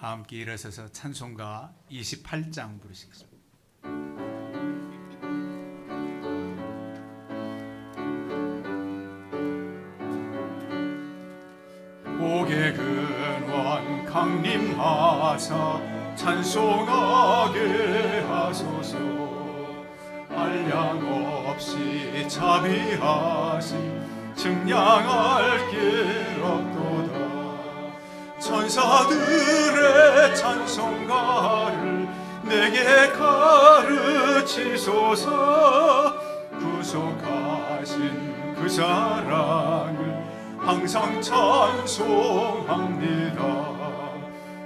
다 함께 일어서서 찬송가 28장 부르시겠습니다. 옥의 근원 강림하사 찬송하게 하소서. 한량 없이 자비하심 증량할 길 없도다. 천사들의 찬송가를 내게 가르치소서. 구속하신 그 사랑을 항상 찬송합니다.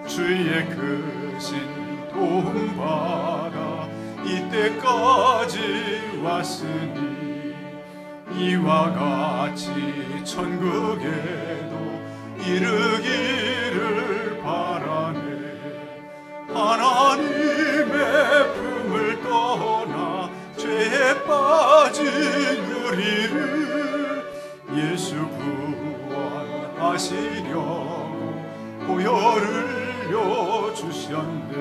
주의 크신 도움받아 이때까지 왔으니 이와 같이 천국에도 이르기를 바라네. 하나님의 품을 떠나 죄에 빠진 우리를 예수 구원하시려고 보혈을 흘려주셨네.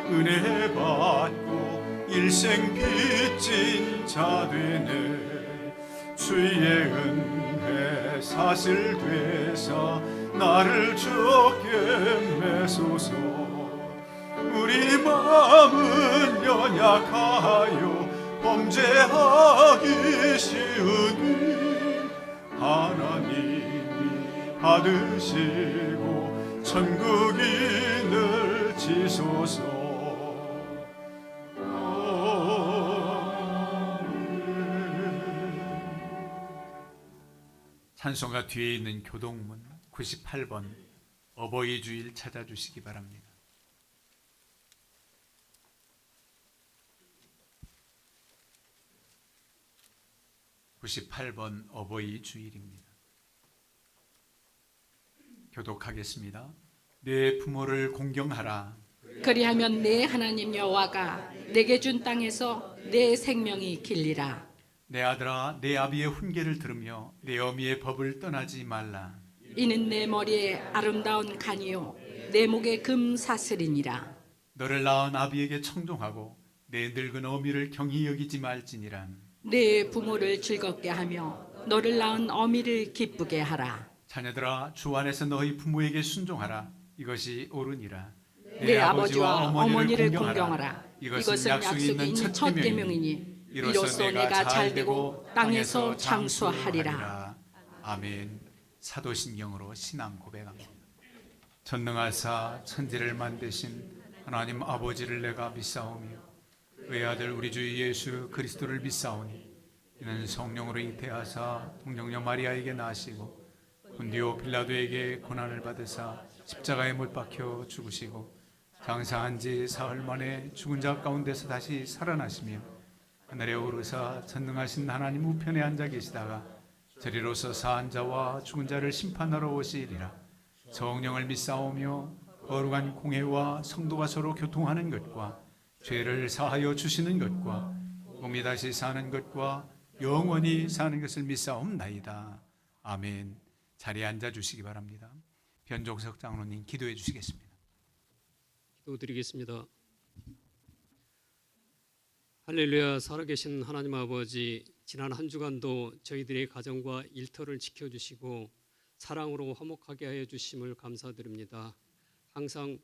은혜 받고 일생 빚진 자 되네. 주의 은혜 사슬 되사 나를 주께 매소서. 우리 마음은 연약하여 범죄하기 쉬우니 하나님이 받으시고 천국인을 지소서. 찬송가 뒤에 있는 교동문 98번 어버이 주일 찾아주시기 바랍니다. (98번) 어버이 주일입니다. 교독하겠습니다. 내 부모를 공경하라. 그리하면 내 하나님 여호와가 내게 준 땅에서 내 생명이 길리라. 내 아들아, 내 아비의 훈계를 들으며 내 어미의 법을 떠나지 말라. 이는 내 머리에 아름다운 간이요 내 목에 금 사슬이니라. 너를 낳은 아비에게 청종하고 내 늙은 어미를 경히 여기지 말지니라. 내 부모를 즐겁게 하며 너를 낳은 어미를 기쁘게 하라. 자녀들아, 주 안에서 너희 부모에게 순종하라. 이것이 옳으니라. 내 아버지와 어머니를 공경하라. 이것은 약속이 있는 첫 계명이니 이로써 내가 잘되고 땅에서 장수하리라. 아멘. 사도신경으로 신앙 고백합니다. 전능하사 천지를 만드신 하나님 아버지를 내가 믿사오며 그의 아들 우리 주 예수 그리스도를 믿사오니 이는 성령으로 잉태하사 동정녀 마리아에게 나시고 본디오 빌라도에게 고난을 받으사 십자가에 못 박혀 죽으시고 장사한 지 사흘 만에 죽은 자 가운데서 다시 살아나시며 하늘에 오르사 전능하신 하나님 우편에 앉아 계시다가 저리로서 사한 자와 죽은 자를 심판하러 오시리라. 성령을 믿사오며 거룩한 공회와 성도가 서로 교통하는 것과 죄를 사하여 주시는 것과 몸이 다시 사는 것과 영원히 사는 것을 믿사옵나이다. 아멘. 자리에 앉아 주시기 바랍니다. 변종석 장로님 기도해 주시겠습니다. 기도드리겠습니다. 할렐루야. 살아계신 하나님 아버지, 지난 한 주간도 저희들의 가정과 일터를 지켜주시고 사랑으로 화목하게 하여 주심을 감사드립니다. 항상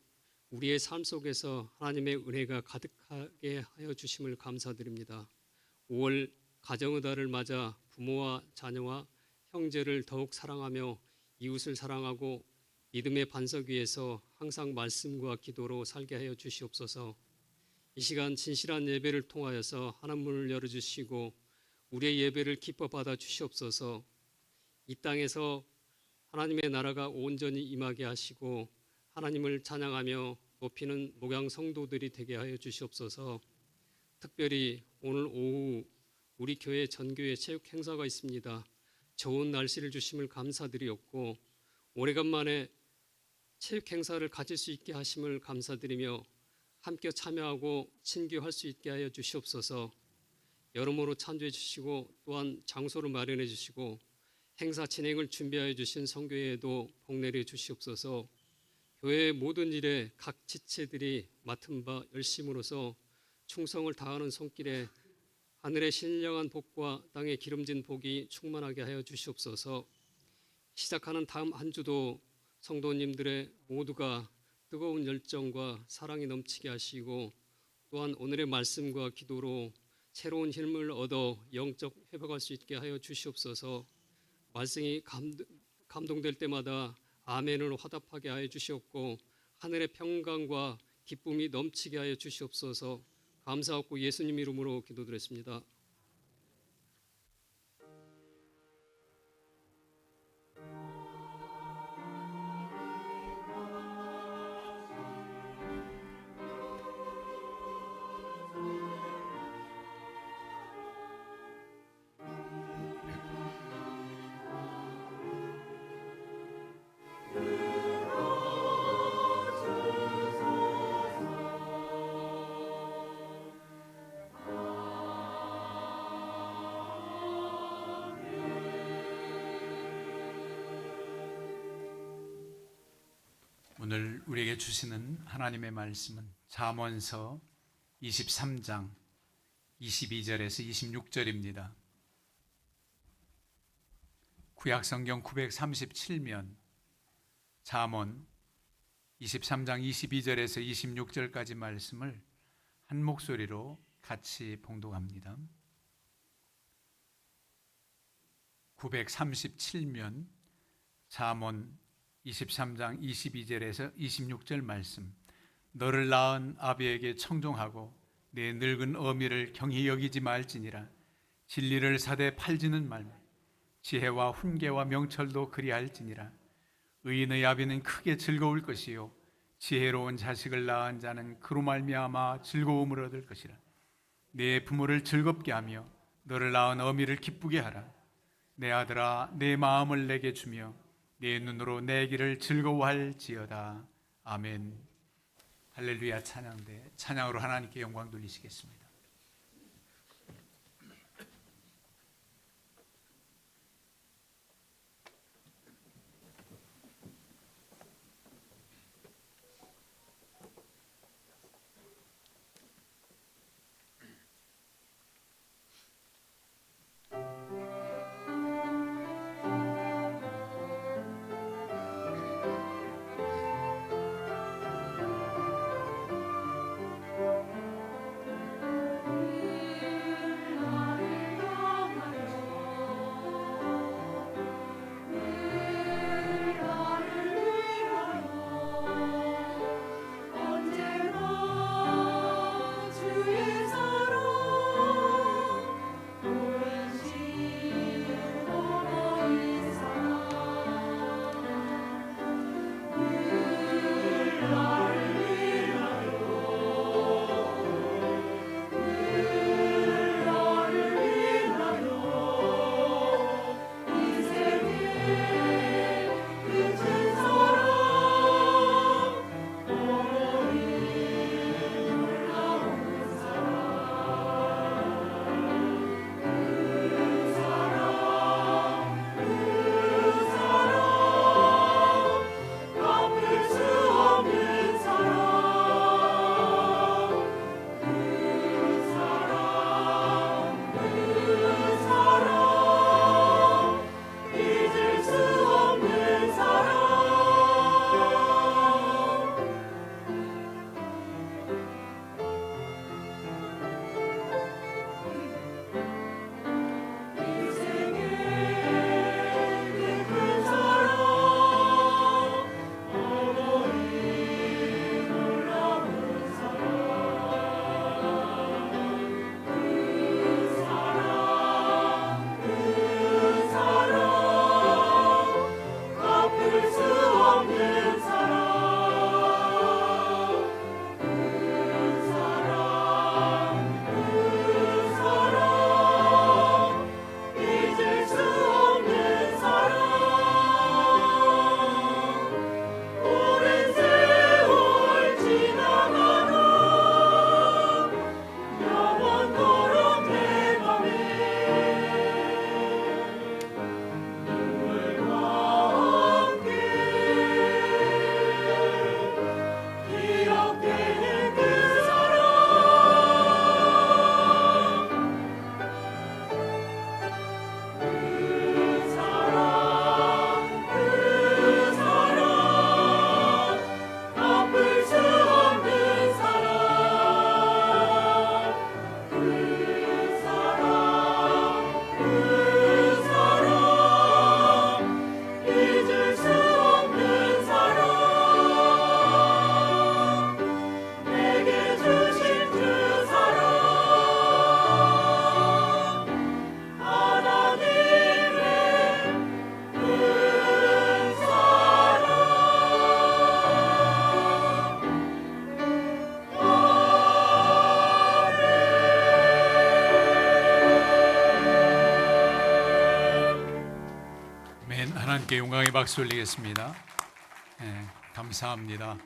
우리의 삶 속에서 하나님의 은혜가 가득하게 하여 주심을 감사드립니다. 5월 가정의 달을 맞아 부모와 자녀와 형제를 더욱 사랑하며 이웃을 사랑하고 믿음의 반석 위에서 항상 말씀과 기도로 살게 하여 주시옵소서. 이 시간 진실한 예배를 통하여서 하나님 문을 열어주시고 우리의 예배를 기뻐 받아 주시옵소서. 이 땅에서 하나님의 나라가 온전히 임하게 하시고 하나님을 찬양하며 높이는 목양 성도들이 되게 하여 주시옵소서. 특별히 오늘 오후 우리 교회 전교회 체육 행사가 있습니다. 좋은 날씨를 주심을 감사드리옵고 오래간만에 체육 행사를 가질 수 있게 하심을 감사드리며 함께 참여하고 친교할 수 있게 하여 주시옵소서. 여러모로 찬조해 주시고 또한 장소를 마련해 주시고 행사 진행을 준비하여 주신 선교회에도 복내려 주시옵소서. 교회의 모든 일에 각 지체들이 맡은 바 열심으로서 충성을 다하는 손길에 하늘의 신령한 복과 땅의 기름진 복이 충만하게 하여 주시옵소서. 시작하는 다음 한 주도 성도님들의 모두가 뜨거운 열정과 사랑이 넘치게 하시고 또한 오늘의 말씀과 기도로 새로운 힘을 얻어 영적 회복할 수 있게 하여 주시옵소서. 말씀이 감동될 때마다 아멘을 화답하게 하여 주시옵고 하늘의 평강과 기쁨이 넘치게 하여 주시옵소서. 감사하고 예수님 이름으로 기도드렸습니다. 오늘 우리에게 주시는 하나님의 말씀은 잠언서 23장 22절에서 26절입니다. 구약성경 937면 잠언 23장 22절에서 26절까지 말씀을 한 목소리로 같이 봉독합니다. 937면 잠언 23장 22절에서 26절 말씀. 너를 낳은 아비에게 청종하고 내 늙은 어미를 경히 여기지 말지니라. 진리를 사되 팔지는 말며 지혜와 훈계와 명철도 그리할지니라. 의인의 아비는 크게 즐거울 것이요 지혜로운 자식을 낳은 자는 그로 말미암아 즐거움을 얻을 것이라. 내 부모를 즐겁게 하며 너를 낳은 어미를 기쁘게 하라. 내 아들아 내 마음을 내게 주며 내 눈으로 내 길을 즐거워할지어다. 아멘. 할렐루야. 찬양대 찬양으로 하나님께 영광 돌리시겠습니다. 주님께 영광의 박수 올리겠습니다. 감사합니다.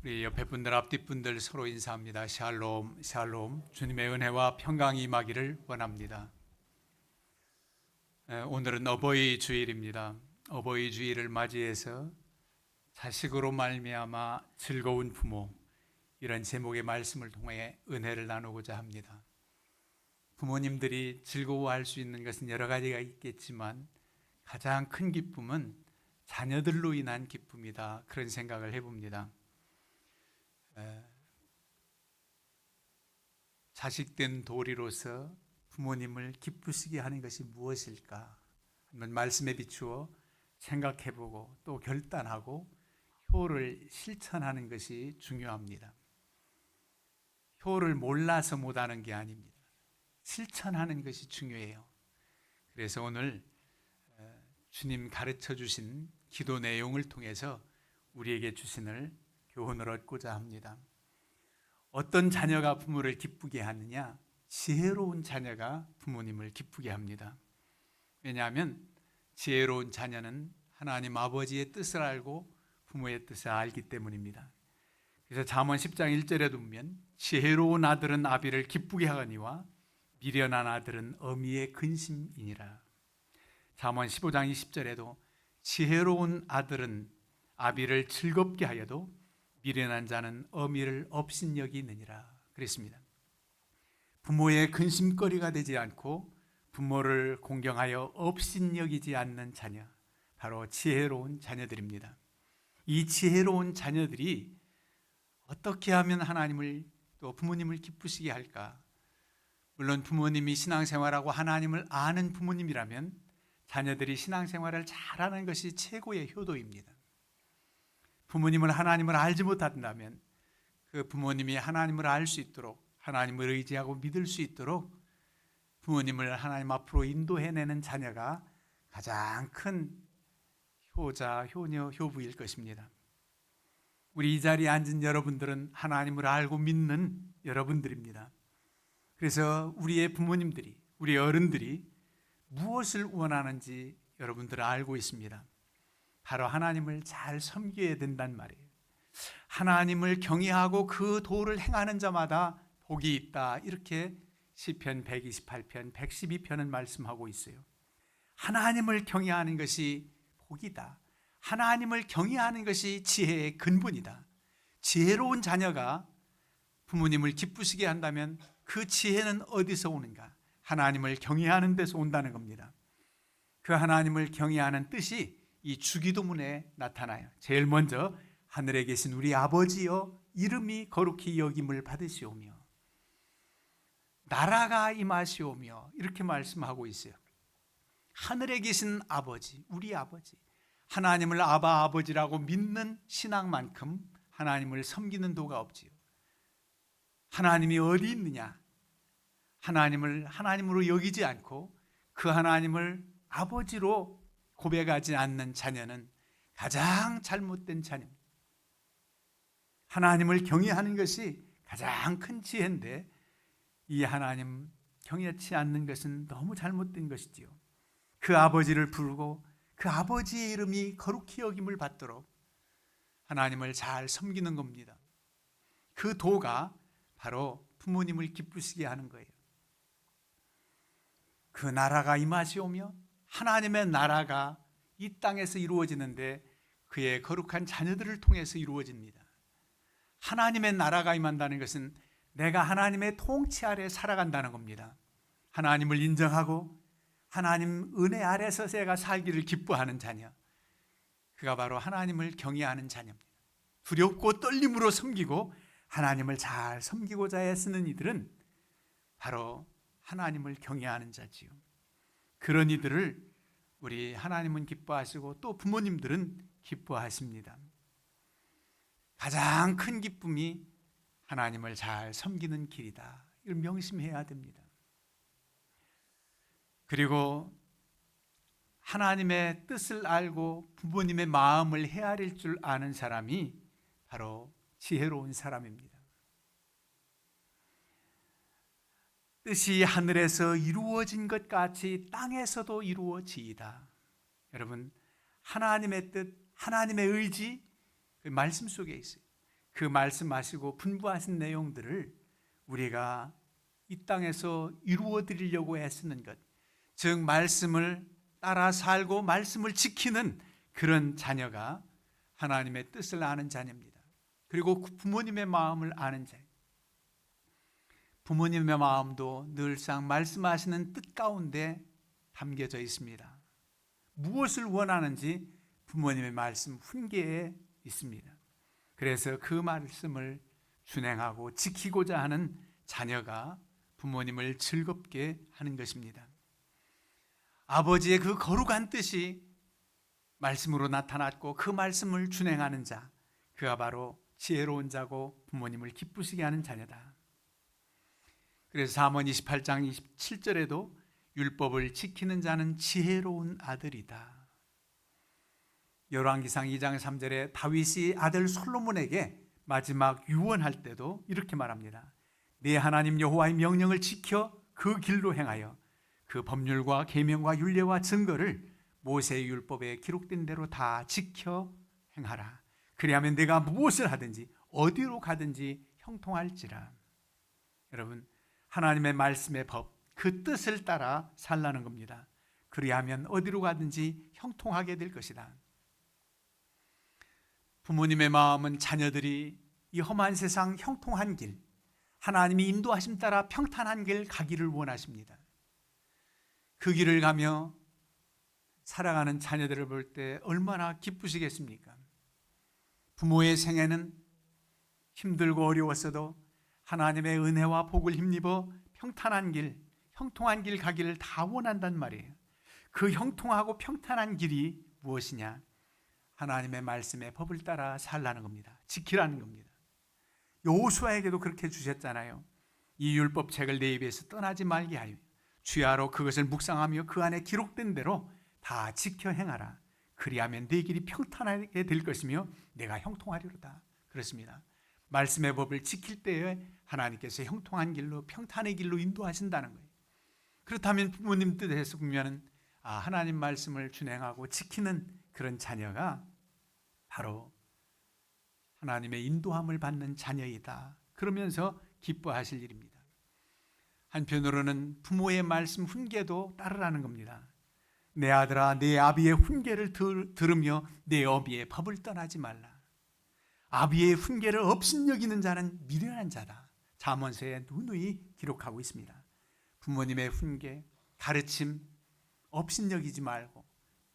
우리 옆에 분들, 앞뒤 분들 서로 인사합니다. 샬롬, 샬롬. 주님의 은혜와 평강이 임하기를 원합니다. 오늘은 어버이 주일입니다. 어버이 주일을 맞이해서 자식으로 말미암아 즐거운 부모, 이런 제목의 말씀을 통해 은혜를 나누고자 합니다. 부모님들이 즐거워할 수 있는 것은 여러 가지가 있겠지만 가장 큰 기쁨은 자녀들로 인한 기쁨이다, 그런 생각을 해봅니다. 자식된 도리로서 부모님을 기쁘시게 하는 것이 무엇일까? 한번 말씀에 비추어 생각해보고 또 결단하고 효를 실천하는 것이 중요합니다. 효를 몰라서 못하는 게 아닙니다. 실천하는 것이 중요해요. 그래서 오늘 주님 가르쳐 주신 기도 내용을 통해서 우리에게 주신을 교훈을 얻고자 합니다. 어떤 자녀가 부모를 기쁘게 하느냐? 지혜로운 자녀가 부모님을 기쁘게 합니다. 왜냐하면 지혜로운 자녀는 하나님 아버지의 뜻을 알고 부모의 뜻을 알기 때문입니다. 그래서 잠언 10장 1절에 보면 지혜로운 아들은 아비를 기쁘게 하거니와 미련한 아들은 어미의 근심이니라. 잠언 15장 20절에도 지혜로운 아들은 아비를 즐겁게 하여도 미련한 자는 어미를 업신여기느니라 그랬습니다. 부모의 근심거리가 되지 않고 부모를 공경하여 업신여기지 않는 자녀, 바로 지혜로운 자녀들입니다. 이 지혜로운 자녀들이 어떻게 하면 하나님을 또 부모님을 기쁘시게 할까? 물론 부모님이 신앙생활하고 하나님을 아는 부모님이라면 자녀들이 신앙생활을 잘하는 것이 최고의 효도입니다. 부모님을 하나님을 알지 못한다면 그 부모님이 하나님을 알 수 있도록, 하나님을 의지하고 믿을 수 있도록 부모님을 하나님 앞으로 인도해내는 자녀가 가장 큰 효자, 효녀, 효부일 것입니다. 우리 이 자리에 앉은 여러분들은 하나님을 알고 믿는 여러분들입니다. 그래서 우리의 부모님들이, 우리 어른들이 무엇을 원하는지 여러분들은 알고 있습니다. 바로 하나님을 잘 섬겨야 된단 말이에요. 하나님을 경외하고 그 도를 행하는 자마다 복이 있다, 이렇게 시편 128편, 112편은 말씀하고 있어요. 하나님을 경외하는 것이 복이다. 하나님을 경외하는 것이 지혜의 근본이다. 지혜로운 자녀가 부모님을 기쁘시게 한다면 그 지혜는 어디서 오는가? 하나님을 경외하는 데서 온다는 겁니다. 그 하나님을 경외하는 뜻이 이 주기도문에 나타나요. 제일 먼저 하늘에 계신 우리 아버지여 이름이 거룩히 여김을 받으시오며 나라가 임하시오며, 이렇게 말씀하고 있어요. 하늘에 계신 아버지, 우리 아버지, 하나님을 아바 아버지라고 믿는 신앙만큼 하나님을 섬기는 도가 없지요. 하나님이 어디 있느냐? 하나님을 하나님으로 여기지 않고 그 하나님을 아버지로 고백하지 않는 자녀는 가장 잘못된 자녀입니다. 하나님을 경외하는 것이 가장 큰 지혜인데 이 하나님 경외치 않는 것은 너무 잘못된 것이지요. 그 아버지를 부르고 그 아버지의 이름이 거룩히 여김을 받도록 하나님을 잘 섬기는 겁니다. 그 도가 바로 부모님을 기쁘시게 하는 거예요. 그 나라가 임하시오며, 하나님의 나라가 이 땅에서 이루어지는데 그의 거룩한 자녀들을 통해서 이루어집니다. 하나님의 나라가 임한다는 것은 내가 하나님의 통치 아래 살아간다는 겁니다. 하나님을 인정하고 하나님 은혜 아래서 제가 살기를 기뻐하는 자녀, 그가 바로 하나님을 경외하는 자녀입니다. 두렵고 떨림으로 섬기고 하나님을 잘 섬기고자 애쓰는 이들은 바로 하나님을 경외하는 자지요. 그런 이들을 우리 하나님은 기뻐하시고 또 부모님들은 기뻐하십니다. 가장 큰 기쁨이 하나님을 잘 섬기는 길이다, 이걸 명심해야 됩니다. 그리고 하나님의 뜻을 알고 부모님의 마음을 헤아릴 줄 아는 사람이 바로 지혜로운 사람입니다. 뜻이 하늘에서 이루어진 것 같이 땅에서도 이루어지이다. 여러분, 하나님의 뜻, 하나님의 의지, 그 말씀 속에 있어요. 그 말씀하시고 분부하신 내용들을 우리가 이 땅에서 이루어 드리려고 애쓰는 것, 즉 말씀을 따라 살고 말씀을 지키는 그런 자녀가 하나님의 뜻을 아는 자녀입니다. 그리고 부모님의 마음을 아는 자녀. 부모님의 마음도 늘상 말씀하시는 뜻 가운데 담겨져 있습니다. 무엇을 원하는지 부모님의 말씀 훈계에 있습니다. 그래서 그 말씀을 준행하고 지키고자 하는 자녀가 부모님을 즐겁게 하는 것입니다. 아버지의 그 거룩한 뜻이 말씀으로 나타났고 그 말씀을 준행하는 자, 그가 바로 지혜로운 자고 부모님을 기쁘시게 하는 자녀다. 그래서 잠언 28장 27절에도 율법을 지키는 자는 지혜로운 아들이다. 열왕기상 2장 3절에 다윗이 아들 솔로몬에게 마지막 유언할 때도 이렇게 말합니다. 내 하나님 여호와의 명령을 지켜 그 길로 행하여 그 법률과 계명과 율례와 증거를 모세의 율법에 기록된 대로 다 지켜 행하라. 그리하면 내가 무엇을 하든지 어디로 가든지 형통할지라. 여러분, 하나님의 말씀의 법, 그 뜻을 따라 살라는 겁니다. 그리하면 어디로 가든지 형통하게 될 것이다. 부모님의 마음은 자녀들이 이 험한 세상 형통한 길, 하나님이 인도하심 따라 평탄한 길 가기를 원하십니다. 그 길을 가며 살아가는 자녀들을 볼 때 얼마나 기쁘시겠습니까? 부모의 생애는 힘들고 어려웠어도 하나님의 은혜와 복을 힘입어 평탄한 길, 형통한 길 가기를 다 원한단 말이에요. 그 형통하고 평탄한 길이 무엇이냐? 하나님의 말씀의 법을 따라 살라는 겁니다. 지키라는 겁니다. 여호수아에게도 그렇게 주셨잖아요. 이 율법책을 내 입에서 떠나지 말게 하여 주야로 그것을 묵상하며 그 안에 기록된 대로 다 지켜 행하라. 그리하면 내 길이 평탄하게 될 것이며 내가 형통하리로다. 그렇습니다. 말씀의 법을 지킬 때에 하나님께서 형통한 길로, 평탄의 길로 인도하신다는 거예요. 그렇다면 부모님 뜻에서 보면 하나님 말씀을 준행하고 지키는 그런 자녀가 바로 하나님의 인도함을 받는 자녀이다. 그러면서 기뻐하실 일입니다. 한편으로는 부모의 말씀 훈계도 따르라는 겁니다. 내 아들아, 내 아비의 훈계를 들으며 내 어비의 법을 떠나지 말라. 아비의 훈계를 업신여기는 자는 미련한 자다. 잠언서에 누누이 기록하고 있습니다. 부모님의 훈계, 가르침 업신여기지 말고,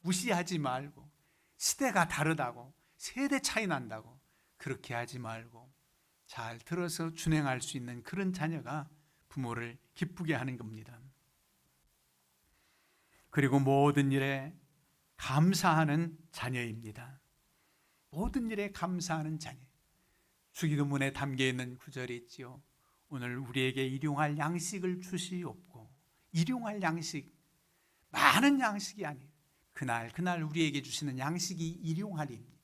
무시하지 말고, 시대가 다르다고, 세대 차이 난다고 그렇게 하지 말고 잘 들어서 준행할 수 있는 그런 자녀가 부모를 기쁘게 하는 겁니다. 그리고 모든 일에 감사하는 자녀입니다. 모든 일에 감사하는 자녀. 주기도문에 담겨있는 구절이 있지요. 오늘 우리에게 일용할 양식을 주시옵고. 일용할 양식, 많은 양식이 아니에요. 그날 우리에게 주시는 양식이 일용할입니다.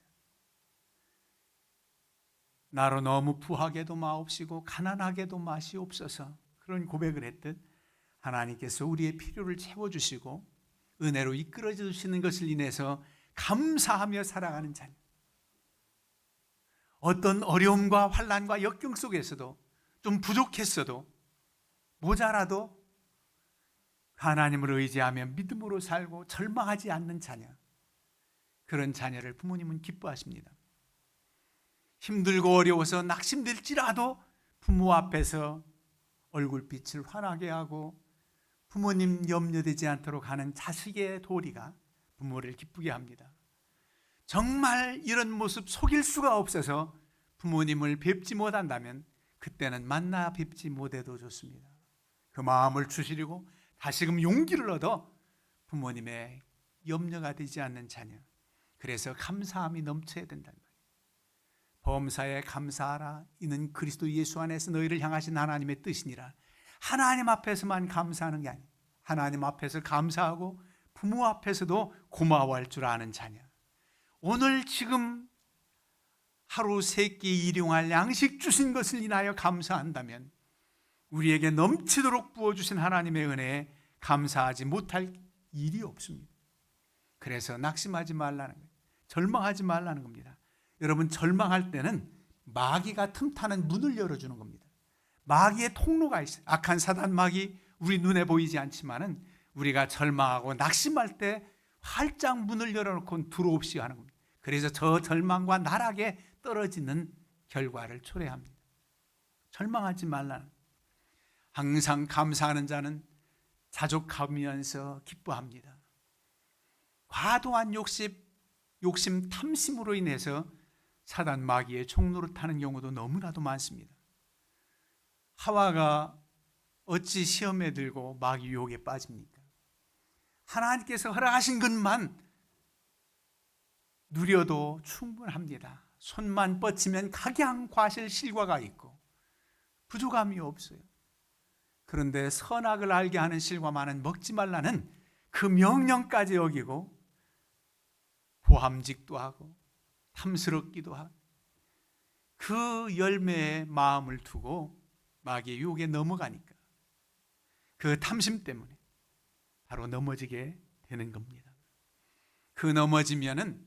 나로 너무 부하게도 마옵시고 가난하게도 마시옵소서. 그런 고백을 했듯 하나님께서 우리의 필요를 채워주시고 은혜로 이끌어 주시는 것을 인해서 감사하며 살아가는 자녀. 어떤 어려움과 환난과 역경 속에서도 좀 부족했어도 모자라도 하나님을 의지하며 믿음으로 살고 절망하지 않는 자녀. 그런 자녀를 부모님은 기뻐하십니다. 힘들고 어려워서 낙심될지라도 부모 앞에서 얼굴빛을 환하게 하고 부모님 염려되지 않도록 하는 자식의 도리가 부모를 기쁘게 합니다. 정말 이런 모습 속일 수가 없어서 부모님을 뵙지 못한다면 그때는 만나 뵙지 못해도 좋습니다. 그 마음을 추스리고 다시금 용기를 얻어 부모님의 염려가 되지 않는 자녀. 그래서 감사함이 넘쳐야 된단 말이에요. 범사에 감사하라. 이는 그리스도 예수 안에서 너희를 향하신 하나님의 뜻이니라. 하나님 앞에서만 감사하는 게 아니에요. 하나님 앞에서 감사하고 부모 앞에서도 고마워할 줄 아는 자녀. 오늘 지금 하루 3끼 일용할 양식 주신 것을 인하여 감사한다면 우리에게 넘치도록 부어주신 하나님의 은혜에 감사하지 못할 일이 없습니다. 그래서 낙심하지 말라는 거예요. 절망하지 말라는 겁니다. 여러분, 절망할 때는 마귀가 틈타는 문을 열어주는 겁니다. 마귀의 통로가 있어요. 악한 사단 마귀, 우리 눈에 보이지 않지만은 우리가 절망하고 낙심할 때 활짝 문을 열어놓고 들어옵시 하는 겁니다. 그래서 저 절망과 나락에 떨어지는 결과를 초래합니다. 절망하지 말라는, 항상 감사하는 자는 자족하면서 기뻐합니다. 과도한 욕심, 탐심으로 인해서 사단 마귀의 총노릇하는 경우도 너무나도 많습니다. 하와가 어찌 시험에 들고 마귀 유혹에 빠집니까? 하나님께서 허락하신 것만 누려도 충분합니다. 손만 뻗치면 각양과실 실과가 있고 부족함이 없어요. 그런데 선악을 알게 하는 실과만은 먹지 말라는 그 명령까지 어기고 보함직도 하고 탐스럽기도 하고 그 열매에 마음을 두고 마귀의 유혹에 넘어가니까 그 탐심 때문에 바로 넘어지게 되는 겁니다. 그 넘어지면은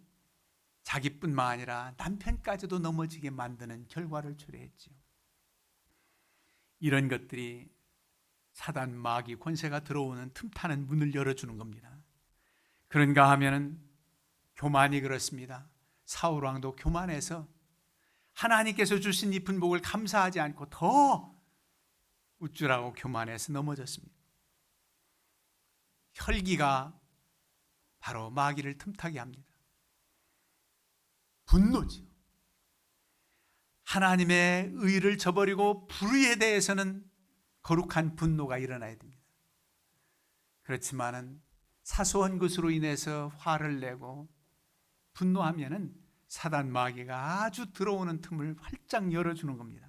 자기뿐만 아니라 남편까지도 넘어지게 만드는 결과를 초래했죠. 이런 것들이 사단 마귀 권세가 들어오는 틈타는 문을 열어주는 겁니다. 그런가 하면은 교만이 그렇습니다. 사울 왕도 교만해서 하나님께서 주신 이 복을 감사하지 않고 더 우쭐하고 교만해서 넘어졌습니다. 혈기가 바로 마귀를 틈타게 합니다. 분노죠. 하나님의 의를 저버리고 불의에 대해서는 거룩한 분노가 일어나야 됩니다. 그렇지만은 사소한 것으로 인해서 화를 내고 분노하면은 사단 마귀가 아주 들어오는 틈을 활짝 열어주는 겁니다.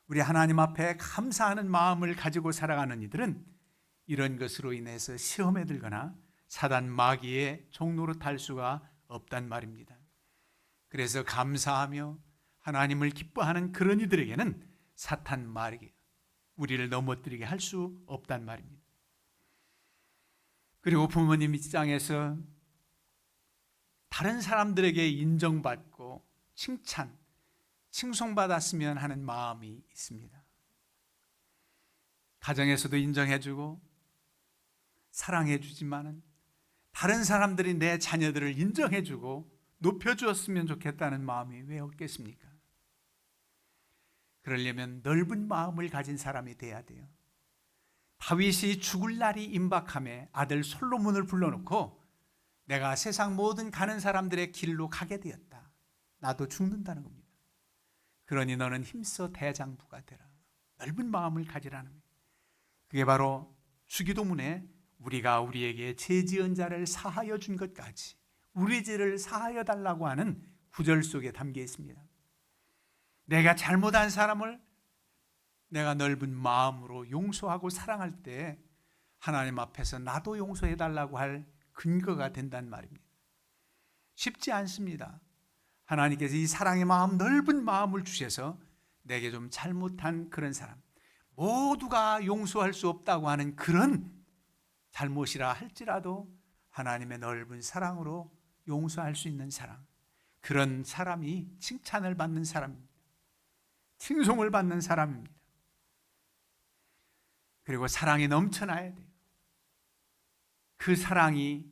우리 하나님 앞에 감사하는 마음을 가지고 살아가는 이들은 이런 것으로 인해서 시험에 들거나 사단 마귀의 종로로 탈 수가 없단 말입니다. 그래서 감사하며 하나님을 기뻐하는 그런 이들에게는 사탄 마귀가 우리를 넘어뜨리게 할 수 없단 말입니다. 그리고 부모님 입장에서 다른 사람들에게 인정받고 칭송받았으면 하는 마음이 있습니다. 가정에서도 인정해주고 사랑해주지만은 다른 사람들이 내 자녀들을 인정해주고 높여주었으면 좋겠다는 마음이 왜 없겠습니까? 그러려면 넓은 마음을 가진 사람이 돼야 돼요. 다윗이 죽을 날이 임박함에 아들 솔로몬을 불러놓고 내가 세상 모든 가는 사람들의 길로 가게 되었다. 나도 죽는다는 겁니다. 그러니 너는 힘써 대장부가 되라. 넓은 마음을 가지라는 거예요. 그게 바로 주기도문에 우리가 우리에게 죄 지은 자를 사하여 준 것까지 우리 죄를 사하여 달라고 하는 구절 속에 담겨 있습니다. 내가 잘못한 사람을 내가 넓은 마음으로 용서하고 사랑할 때 하나님 앞에서 나도 용서해 달라고 할 근거가 된단 말입니다. 쉽지 않습니다. 하나님께서 이 사랑의 마음, 넓은 마음을 주셔서 내게 좀 잘못한 그런 사람, 모두가 용서할 수 없다고 하는 그런 잘못이라 할지라도 하나님의 넓은 사랑으로 용서할 수 있는 사람, 그런 사람이 칭찬을 받는 사람입니다. 칭송을 받는 사람입니다. 그리고 사랑이 넘쳐나야 돼요. 그 사랑이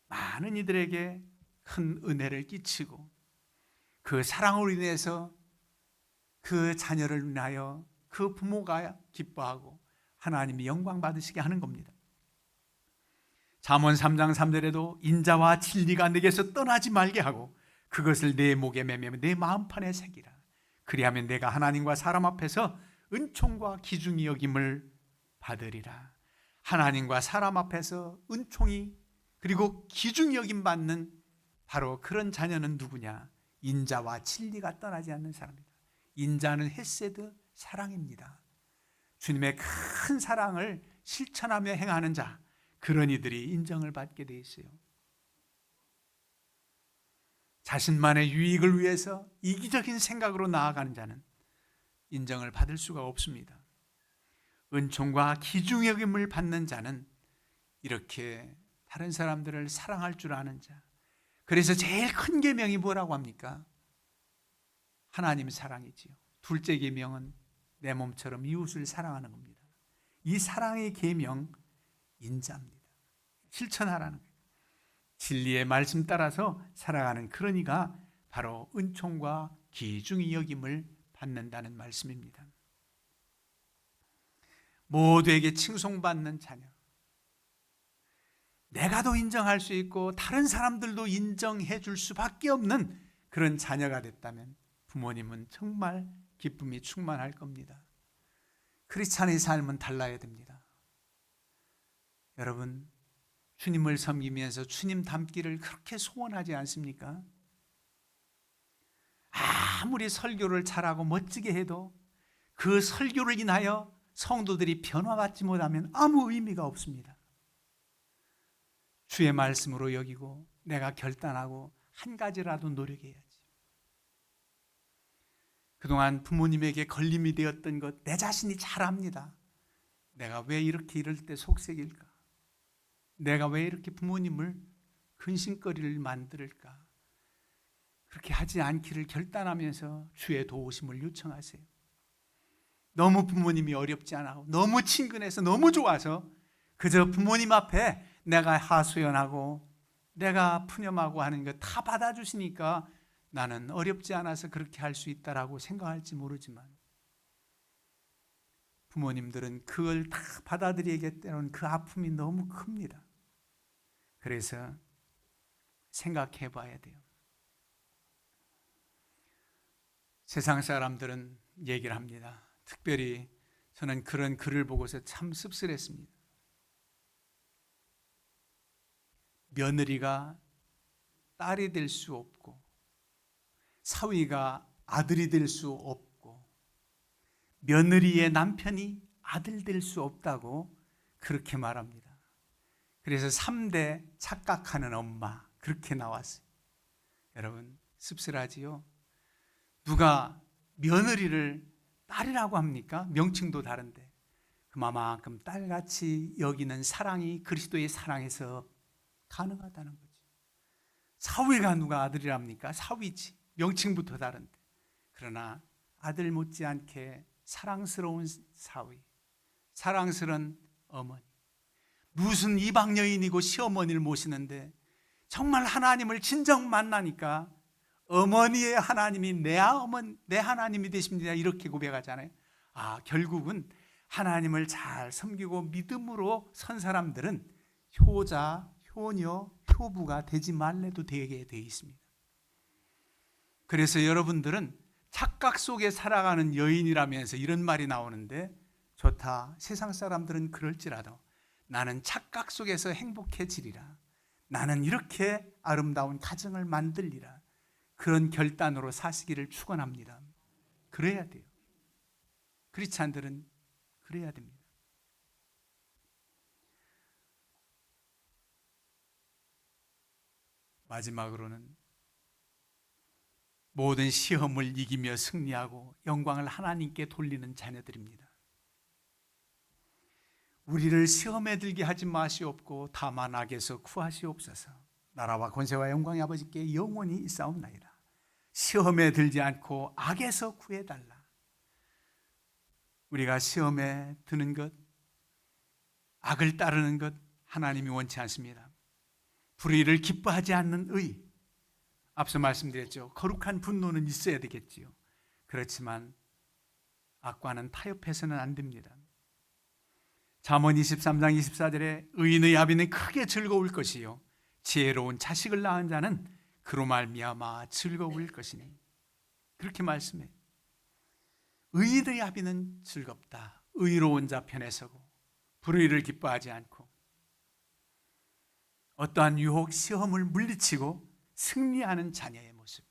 많은 이들에게 큰 은혜를 끼치고 그 사랑으로 인해서 그 자녀를 위하여 그 부모가 기뻐하고 하나님이 영광 받으시게 하는 겁니다. 잠언 3장 3절에도 인자와 진리가 내게서 떠나지 말게 하고 그것을 내 목에 매며 내 마음판에 새기라. 그리하면 내가 하나님과 사람 앞에서 은총과 기중이 여김을 받으리라. 하나님과 사람 앞에서 은총이 그리고 기중이 여김 받는 바로 그런 자녀는 누구냐? 인자와 진리가 떠나지 않는 사람입니다. 인자는 헤세드 사랑입니다. 주님의 큰 사랑을 실천하며 행하는 자, 그런 이들이 인정을 받게 돼 있어요. 자신만의 유익을 위해서 이기적인 생각으로 나아가는 자는 인정을 받을 수가 없습니다. 은총과 기중의 여김을 받는 자는 이렇게 다른 사람들을 사랑할 줄 아는 자. 그래서 제일 큰 계명이 뭐라고 합니까? 하나님 사랑이지요. 둘째 계명은 내 몸처럼 이웃을 사랑하는 겁니다. 이 사랑의 계명 인자입니다. 실천하라는 거예요. 진리의 말씀 따라서 살아가는 그런 이가 바로 은총과 귀중히 여김을 받는다는 말씀입니다. 모두에게 칭송받는 자녀, 내가도 인정할 수 있고 다른 사람들도 인정해 줄 수밖에 없는 그런 자녀가 됐다면 부모님은 정말 기쁨이 충만할 겁니다. 크리스찬의 삶은 달라야 됩니다. 여러분, 주님을 섬기면서 주님 닮기를 그렇게 소원하지 않습니까? 아무리 설교를 잘하고 멋지게 해도 그 설교를 인하여 성도들이 변화받지 못하면 아무 의미가 없습니다. 주의 말씀으로 여기고 내가 결단하고 한 가지라도 노력해야지. 그동안 부모님에게 걸림이 되었던 것 내 자신이 잘 압니다. 내가 왜 이렇게 이럴 때 속색일까? 내가 왜 이렇게 부모님을 근심거리를 만들까? 그렇게 하지 않기를 결단하면서 주의 도우심을 요청하세요. 너무 부모님이 어렵지 않아, 너무 친근해서 너무 좋아서 그저 부모님 앞에 내가 하소연하고 내가 푸념하고 하는 거 다 받아주시니까 나는 어렵지 않아서 그렇게 할 수 있다라고 생각할지 모르지만 부모님들은 그걸 다 받아들이기 때문에 그 아픔이 너무 큽니다. 그래서 생각해 봐야 돼요. 세상 사람들은 얘기를 합니다. 특별히 저는 그런 글을 보고서 참 씁쓸했습니다. 며느리가 딸이 될 수 없고 사위가 아들이 될 수 없고 며느리의 남편이 아들 될 수 없다고 그렇게 말합니다. 그래서 3대 착각하는 엄마 그렇게 나왔어요. 여러분 씁쓸하지요? 누가 며느리를 딸이라고 합니까? 명칭도 다른데 그만큼 딸같이 여기는 사랑이 그리스도의 사랑에서 가능하다는 거죠. 사위가 누가 아들이랍니까? 사위지. 명칭부터 다른데. 그러나 아들 못지않게 사랑스러운 사위, 사랑스러운 어머니, 무슨 이방 여인이고 시어머니를 모시는데 정말 하나님을 진정 만나니까 어머니의 하나님이 내 하나님이 되십니다 이렇게 고백하잖아요. 결국은 하나님을 잘 섬기고 믿음으로 선 사람들은 효자, 효녀, 효부가 되지 말래도 되게 되어 있습니다. 그래서 여러분들은 착각 속에 살아가는 여인이라면서 이런 말이 나오는데 좋다. 세상 사람들은 그럴지라도 나는 착각 속에서 행복해지리라. 나는 이렇게 아름다운 가정을 만들리라. 그런 결단으로 사시기를 축원합니다. 그래야 돼요. 크리스찬들은 그래야 됩니다. 마지막으로는 모든 시험을 이기며 승리하고 영광을 하나님께 돌리는 자녀들입니다. 우리를 시험에 들게 하지 마시옵고 다만 악에서 구하시옵소서. 나라와 권세와 영광의 아버지께 영원히 있사옵나이다. 시험에 들지 않고 악에서 구해달라. 우리가 시험에 드는 것, 악을 따르는 것 하나님이 원치 않습니다. 불의를 기뻐하지 않는 의, 앞서 말씀드렸죠. 거룩한 분노는 있어야 되겠지요. 그렇지만 악과는 타협해서는 안 됩니다. 잠언 23장 24절에 의인의 아비는 크게 즐거울 것이요 지혜로운 자식을 낳은 자는 그로 말미암아 즐거울 것이니 그렇게 말씀해요. 의인의 아비는 즐겁다. 의로운 자 편에 서고 불의를 기뻐하지 않고 어떠한 유혹, 시험을 물리치고 승리하는 자녀의 모습,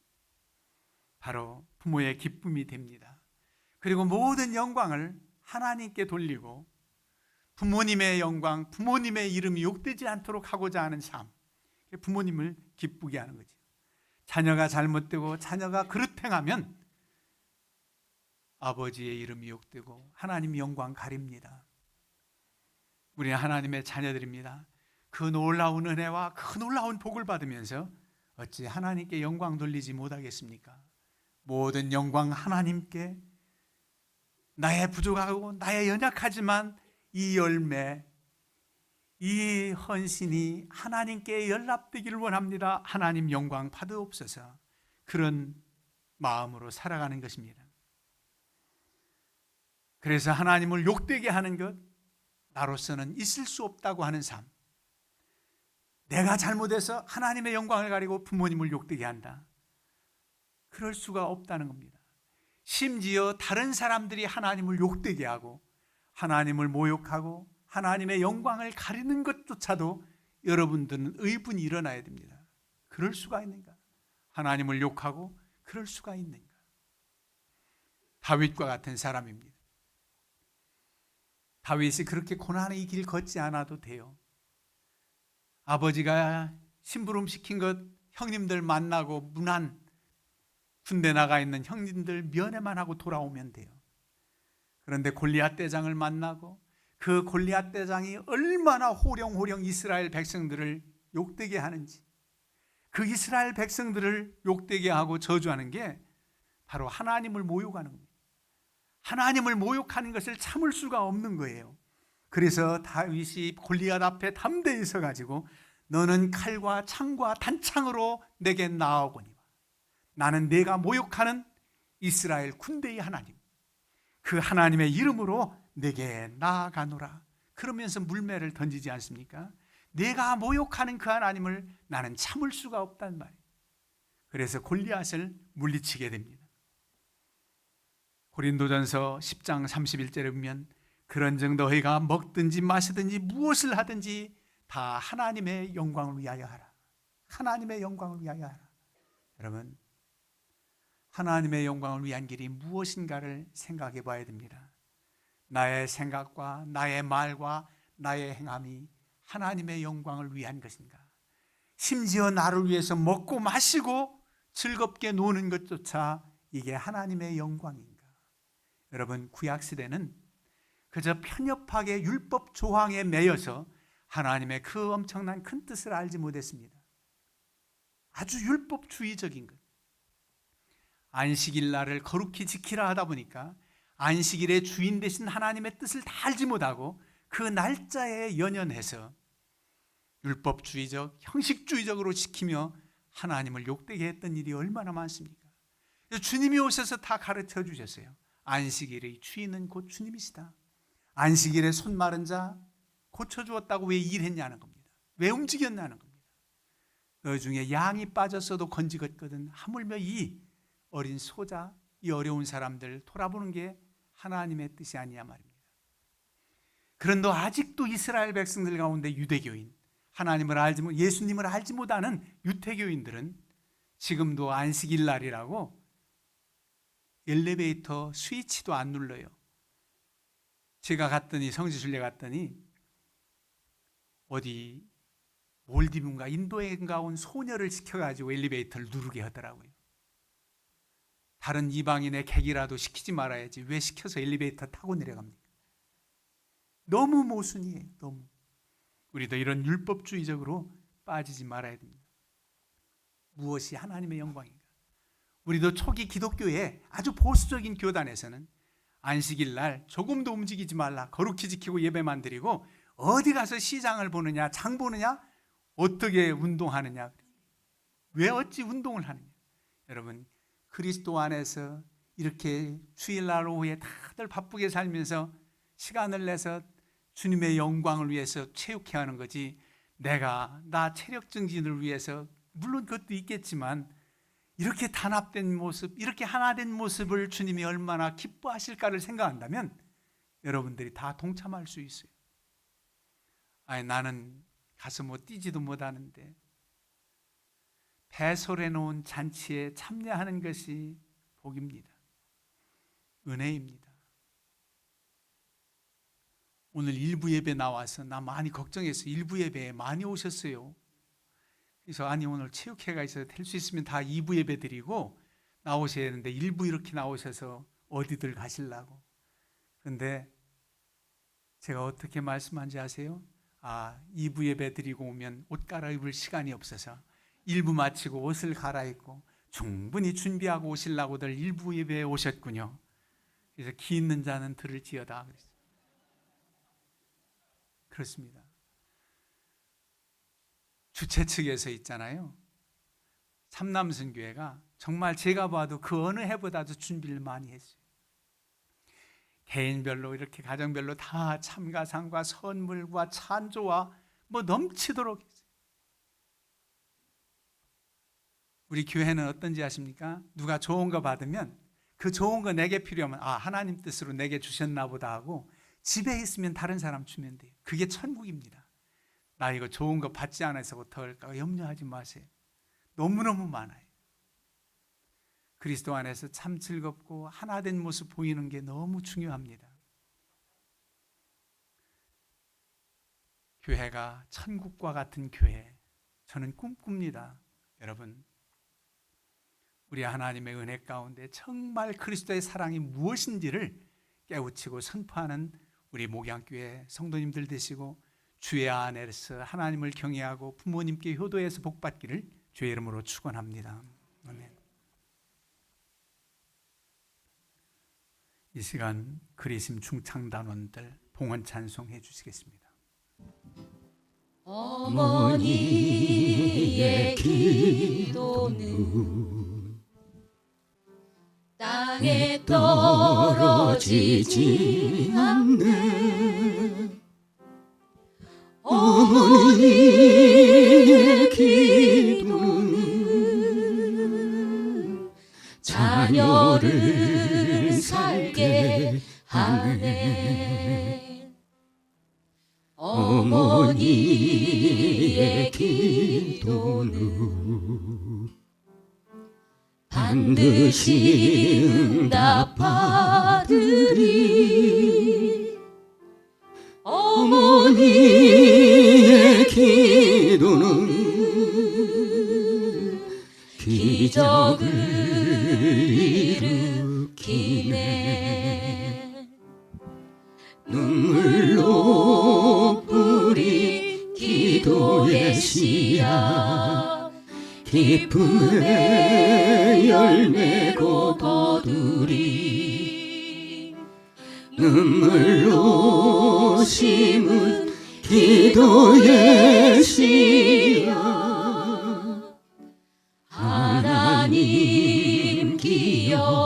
바로 부모의 기쁨이 됩니다. 그리고 모든 영광을 하나님께 돌리고 부모님의 영광, 부모님의 이름이 욕되지 않도록 하고자 하는 삶, 부모님을 기쁘게 하는 거죠. 자녀가 잘못되고 자녀가 그릇 행하면 아버지의 이름이 욕되고 하나님의 영광 가립니다. 우리는 하나님의 자녀들입니다. 그 놀라운 은혜와 그 놀라운 복을 받으면서 어찌 하나님께 영광 돌리지 못하겠습니까? 모든 영광 하나님께. 나의 부족하고 나의 연약하지만 이 열매, 이 헌신이 하나님께 연락되기를 원합니다. 하나님 영광 받으옵소서. 그런 마음으로 살아가는 것입니다. 그래서 하나님을 욕되게 하는 것, 나로서는 있을 수 없다고 하는 삶. 내가 잘못해서 하나님의 영광을 가리고 부모님을 욕되게 한다. 그럴 수가 없다는 겁니다. 심지어 다른 사람들이 하나님을 욕되게 하고 하나님을 모욕하고 하나님의 영광을 가리는 것조차도 여러분들은 의분이 일어나야 됩니다. 그럴 수가 있는가? 하나님을 욕하고 그럴 수가 있는가? 다윗과 같은 사람입니다. 다윗이 그렇게 고난의 길 걷지 않아도 돼요. 아버지가 심부름 시킨 것 형님들 만나고 문안 군대 나가 있는 형님들 면회만 하고 돌아오면 돼요. 그런데 골리앗 대장을 만나고 그 골리앗 대장이 얼마나 호령호령 이스라엘 백성들을 욕되게 하는지, 그 이스라엘 백성들을 욕되게 하고 저주하는 게 바로 하나님을 모욕하는 겁니다. 하나님을 모욕하는 것을 참을 수가 없는 거예요. 그래서 다윗이 골리앗 앞에 담대히 서가지고 너는 칼과 창과 단창으로 내게 나아오거니와 나는 내가 모욕하는 이스라엘 군대의 하나님, 그 하나님의 이름으로 내게 나아가노라. 그러면서 물매를 던지지 않습니까? 내가 모욕하는 그 하나님을 나는 참을 수가 없단 말이에요. 그래서 골리앗을 물리치게 됩니다. 고린도전서 10장 31절에 보면 그런즉 너희가 먹든지 마시든지 무엇을 하든지 다 하나님의 영광을 위하여 하라. 하나님의 영광을 위하여 하라. 여러분, 하나님의 영광을 위한 길이 무엇인가를 생각해 봐야 됩니다. 나의 생각과 나의 말과 나의 행함이 하나님의 영광을 위한 것인가? 심지어 나를 위해서 먹고 마시고 즐겁게 노는 것조차 이게 하나님의 영광인가? 여러분, 구약시대는 그저 편협하게 율법 조항에 매여서 하나님의 그 엄청난 큰 뜻을 알지 못했습니다. 아주 율법주의적인 것. 안식일 날을 거룩히 지키라 하다 보니까 안식일의 주인 되신 하나님의 뜻을 다 알지 못하고 그 날짜에 연연해서 율법주의적, 형식주의적으로 지키며 하나님을 욕되게 했던 일이 얼마나 많습니까? 주님이 오셔서 다 가르쳐 주셨어요. 안식일의 주인은 곧 주님이시다. 안식일에 손 마른 자 고쳐주었다고 왜 일했냐는 겁니다. 왜 움직였냐는 겁니다. 너 중에 양이 빠졌어도 건지겠거든 하물며 이 어린 소자, 이 어려운 사람들 돌아보는 게 하나님의 뜻이 아니냐 말입니다. 그런데 아직도 이스라엘 백성들 가운데 유대교인, 하나님을 알지 못, 예수님을 알지 못하는 유태교인들은 지금도 안식일 날이라고 엘리베이터 스위치도 안 눌러요. 제가 갔더니 성지순례 갔더니 어디 몰디브인가 인도에인가 온 소녀를 시켜가지고 엘리베이터를 누르게 하더라고요. 다른 이방인의 객이라도 시키지 말아야지 왜 시켜서 엘리베이터 타고 내려갑니까? 너무 모순이에요. 너무. 우리도 이런 율법주의적으로 빠지지 말아야 됩니다. 무엇이 하나님의 영광인가? 우리도 초기 기독교의 아주 보수적인 교단에서는 안식일 날 조금도 움직이지 말라, 거룩히 지키고 예배만 드리고 어디 가서 시장을 보느냐, 장 보느냐, 어떻게 운동하느냐, 왜 어찌 운동을 하느냐. 여러분, 그리스도 안에서 이렇게 주일날 오후에 다들 바쁘게 살면서 시간을 내서 주님의 영광을 위해서 체육해 하는 거지, 내가 나 체력 증진을 위해서, 물론 그것도 있겠지만 이렇게 단합된 모습, 이렇게 하나 된 모습을 주님이 얼마나 기뻐하실까를 생각한다면 여러분들이 다 동참할 수 있어요. 아니, 나는 가서 뭐 뛰지도 못하는데 배설해 놓은 잔치에 참여하는 것이 복입니다. 은혜입니다. 오늘 일부 예배 나와서 나 많이 걱정해서 일부 예배에 많이 오셨어요. 그래서 아니 오늘 체육회가 있어서 될 수 있으면 다 2부 예배 드리고 나오셔야 되는데 일부 이렇게 나오셔서 어디들 가시려고. 그런데 제가 어떻게 말씀한지 아세요? 2부 예배 드리고 오면 옷 갈아입을 시간이 없어서 1부 마치고 옷을 갈아입고 충분히 준비하고 오시려고들 1부 예배에 오셨군요. 그래서 기 있는 자는 들을지어다 그랬어요. 그렇습니다. 주최 측에서 있잖아요. 삼남선교회가 정말 제가 봐도 그 어느 해보다도 준비를 많이 했어요. 개인별로 이렇게 가정별로 다 참가상과 선물과 찬조와 뭐 넘치도록 했어요. 우리 교회는 어떤지 아십니까? 누가 좋은 거 받으면 그 좋은 거 내게 필요하면 하나님 뜻으로 내게 주셨나 보다 하고 집에 있으면 다른 사람 주면 돼요. 그게 천국입니다. 나 이거 좋은 거 받지 않아서 어떡할까 염려하지 마세요. 너무너무 많아요. 그리스도 안에서 참 즐겁고 하나된 모습 보이는 게 너무 중요합니다. 교회가 천국과 같은 교회, 저는 꿈꿉니다. 여러분, 우리 하나님의 은혜 가운데 정말 그리스도의 사랑이 무엇인지를 깨우치고 선포하는 우리 목양교회 성도님들 되시고 주의 안에서 하나님을 경외하고 부모님께 효도해서 복받기를 주의 이름으로 축원합니다. 아멘. 이 시간 그리심 중창단원들 봉헌 찬송해 주시겠습니다. 어머니의 기도는 땅에 떨어지지 않는 어머니의 기도는 자녀를 살게 하네. 어머니의 기도는 반드시 응답받으리. 어머니의 기도는 기적을 일으키네. 눈물로 뿌린 기도의 씨앗 기쁨의 열매고 거두리. 눈물로 심은 기도의 씨앗 하나님 기억하시리.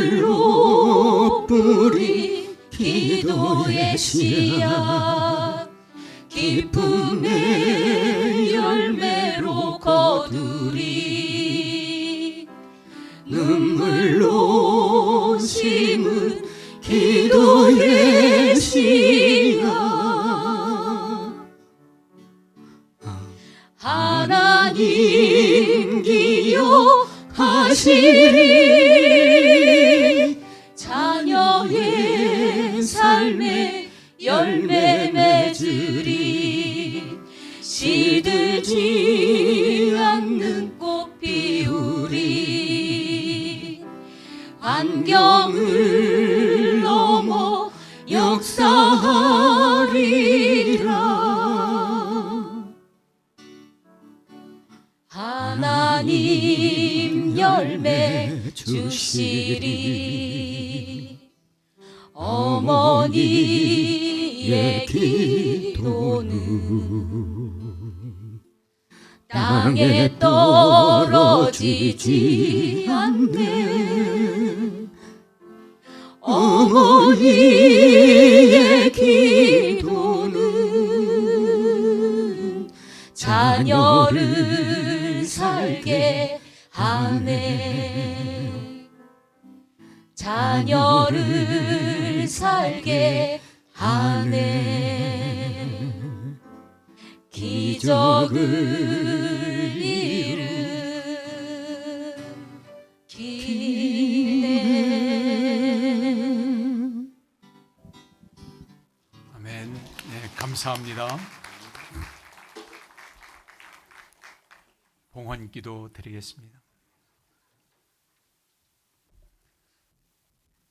눈물로 뿌린 기도의 씨앗 기쁨의 열매로 거두리. 눈물로 심은 기도의 씨앗 하나님 기억하시리. 자녀의 삶에 열매 맺으리. 시들지 않는 꽃 피우리. 환경을 넘어 역사하리라. 하나님 열매 주시리. 어머니의 기도는 땅에 떨어지지 않네. 어머니의 기도는 자녀를 살게 하네. 자녀를 살게 하네. 기적을 일으키네. 감사합니다. 봉헌 기도 드리겠습니다.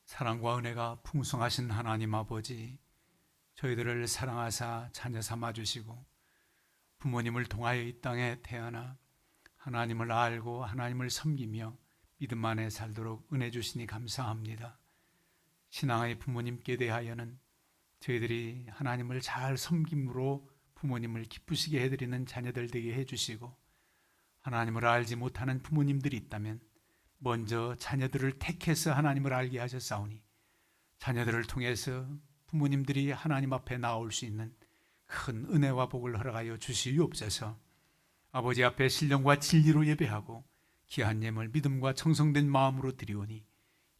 사랑과 은혜가 풍성하신 하나님 아버지, 저희들을 사랑하사 자녀 삼아 주시고 부모님을 통하여 이 땅에 태어나 하나님을 알고 하나님을 섬기며 믿음 안에 살도록 은혜 주시니 감사합니다. 신앙의 부모님께 대하여는 저희들이 하나님을 잘 섬김으로 부모님을 기쁘시게 해드리는 자녀들 되게 해주시고, 하나님을 알지 못하는 부모님들이 있다면 먼저 자녀들을 택해서 하나님을 알게 하셨사오니 자녀들을 통해서 부모님들이 하나님 앞에 나올 수 있는 큰 은혜와 복을 허락하여 주시옵소서. 아버지 앞에 신령과 진리로 예배하고 귀한 예물 믿음과 청성된 마음으로 드리오니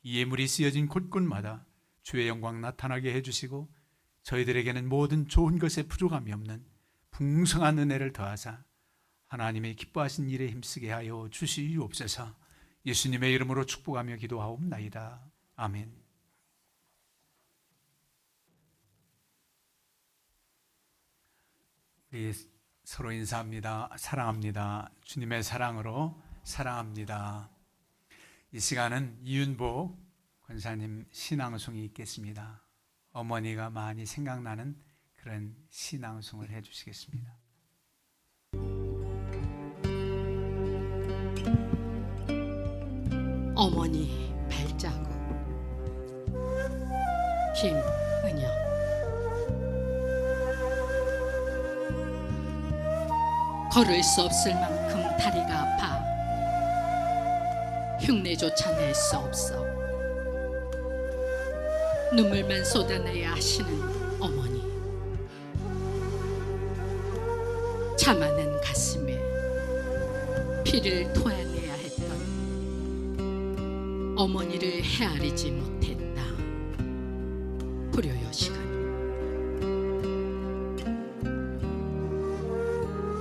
이 예물이 쓰여진 곳곳마다 주의 영광 나타나게 해주시고 저희들에게는 모든 좋은 것에 부족함이 없는 풍성한 은혜를 더하사 하나님의 기뻐하신 일에 힘쓰게 하여 주시옵소서. 예수님의 이름으로 축복하며 기도하옵나이다. 아멘. 우리 서로 인사합니다. 사랑합니다. 주님의 사랑으로 사랑합니다. 이 시간은 이윤복 권사님 신앙송이 있겠습니다. 어머니가 많이 생각나는 그런 신앙송을 해주시겠습니다. 어머니 발자국, 김은영. 걸을 수 없을 만큼 다리가 아파 흉내조차 낼 수 없어 눈물만 쏟아내야 하시는 어머니. 참아낸 가슴에 피를 토해내야 했던 어머니를 헤아리지 못했다. 불효요 시간.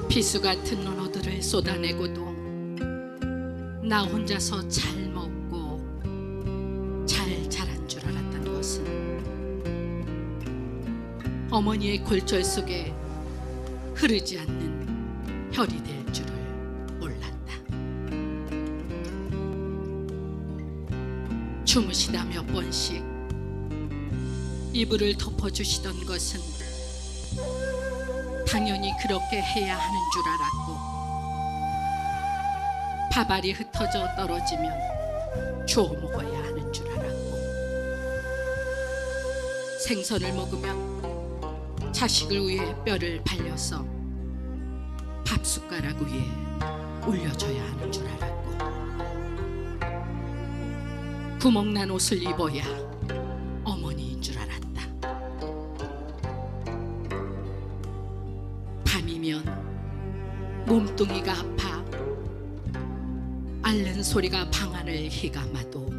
비수 같은 논어들을 쏟아내고도 나 혼자서 잘 먹고 잘 자란 줄 알았던 것은 어머니의 골절 속에 흐르지 않는 혈이 될 줄을 몰랐다. 주무시다 몇 번씩 이불을 덮어주시던 것은 당연히 그렇게 해야 하는 줄 알았고, 밥알이 흩어져 떨어지면 주워 먹어야 하는 줄 알았고, 생선을 먹으면 자식을 위해 뼈를 발려서 밥숟가락 위에 올려줘야 하는 줄 알았고, 구멍난 옷을 입어야 어머니인 줄 알았다. 밤이면 몸뚱이가 아파 앓는 소리가 방안을 휘감아도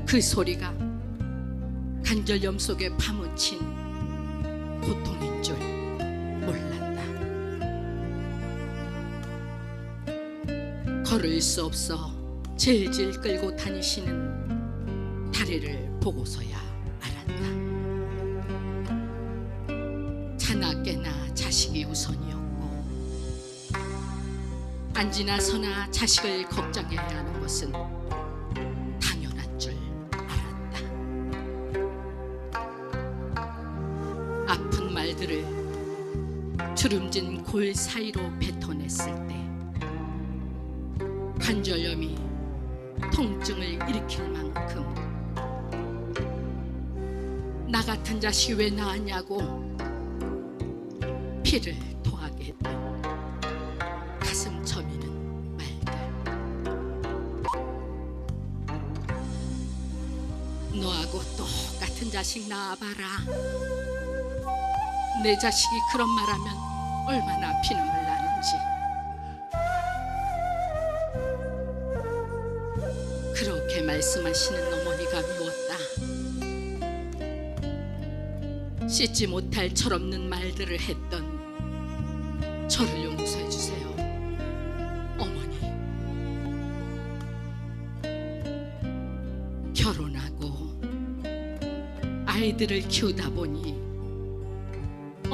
그 소리가 관절염 속에 파묻힌 고통인 줄 몰랐다. 걸을 수 없어 질질 끌고 다니시는 다리를 보고서야 알았다. 자나깨나 자식이 우선이었고, 앉으나 서나 자식을 걱정해야 하는 것은 당연한 줄 알았다. 아픈 말들을 주름진 골 사이로 뱉어냈을 때 관절염이 통증을 일으킬 만큼 나 같은 자식이 왜 낳았냐고 피를 토하게 했던 가슴 저미는 말들. 너하고 똑같은 자식 낳아봐라. 내 자식이 그런 말하면 얼마나 피눈물 나는지. 그렇게 말씀하시는 어머니가 미웠다. 씻지 못할 철없는 말들을 했던 저를 용서해 주세요, 어머니. 결혼하고 아이들을 키우다 보니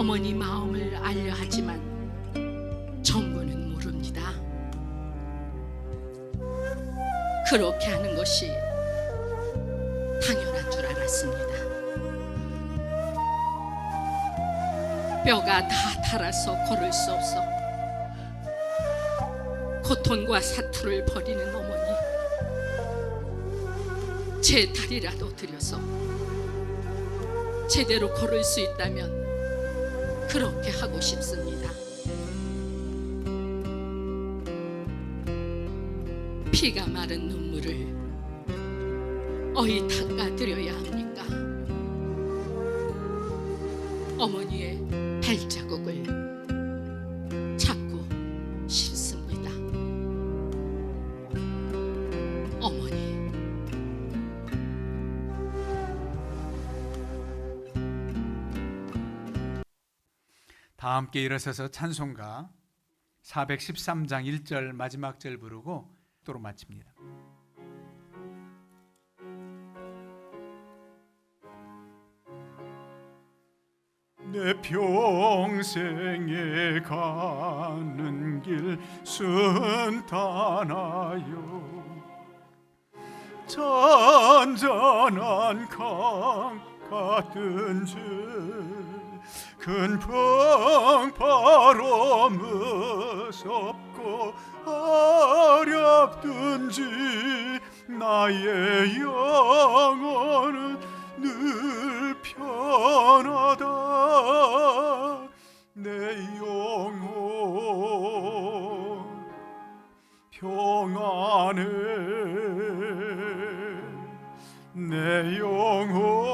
어머니 마음을 알려 하지만 정부는 모릅니다. 그렇게 하는 것이 당연한 줄 알았습니다. 뼈가 다 닳아서 걸을 수 없어 고통과 사투를 벌이는 어머니, 제 다리라도 들여서 제대로 걸을 수 있다면 그렇게 하고 싶습니다. 피가 마른 눈물을 어이 닦아드려야 합니까? 어머니의 발자국을 찾고 싶습니다. 어머니, 다 함께 일어서서 찬송가 413장 1절 마지막 절 부르고 또로 마칩니다. 내 평생에 가는 길 순탄하여 잔잔한 강 같은 죄 큰 풍파로 무섭고 어렵든지 나의 영혼은 늘 편하다. 내 영혼 평안해. 내 영혼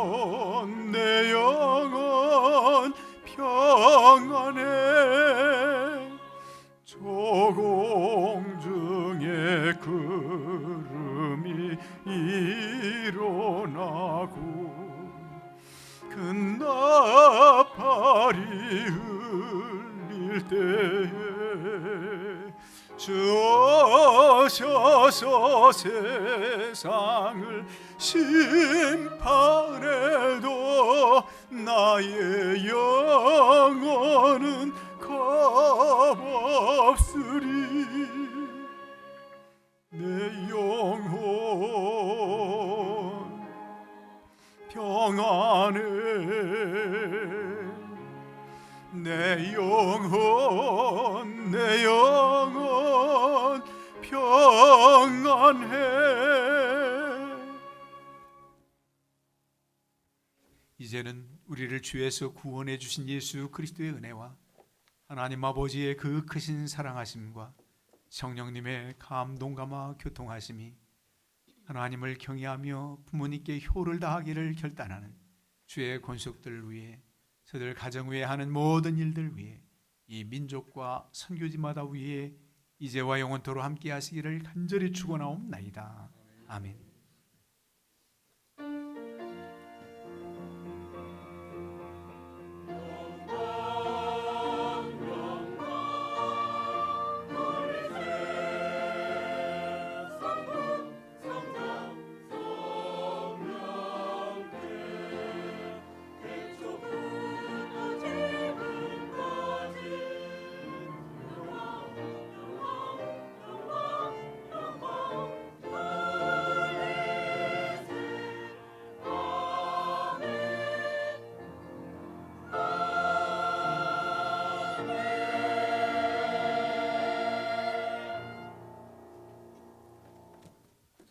평안해. 조공중에 구름이 일어나고 큰 나팔이 울릴 때에 주 오셔서 세상을 심판해도 나의 영혼은 겁없으리. 내 영혼 평안해. 내 영혼 평안해. 이제는 우리를 죄에서 구원해 주신 예수 그리스도의 은혜와 하나님 아버지의 그 크신 사랑하심과 성령님의 감동감화 교통하심이 하나님을 경외하며 부모님께 효를 다하기를 결단하는 주의 권속들 위해 저들 가정 위에 하는 모든 일들 위해 이 민족과 선교지마다 위해 이제와 영원토로 함께 하시기를 간절히 축원하옵나이다. 아멘.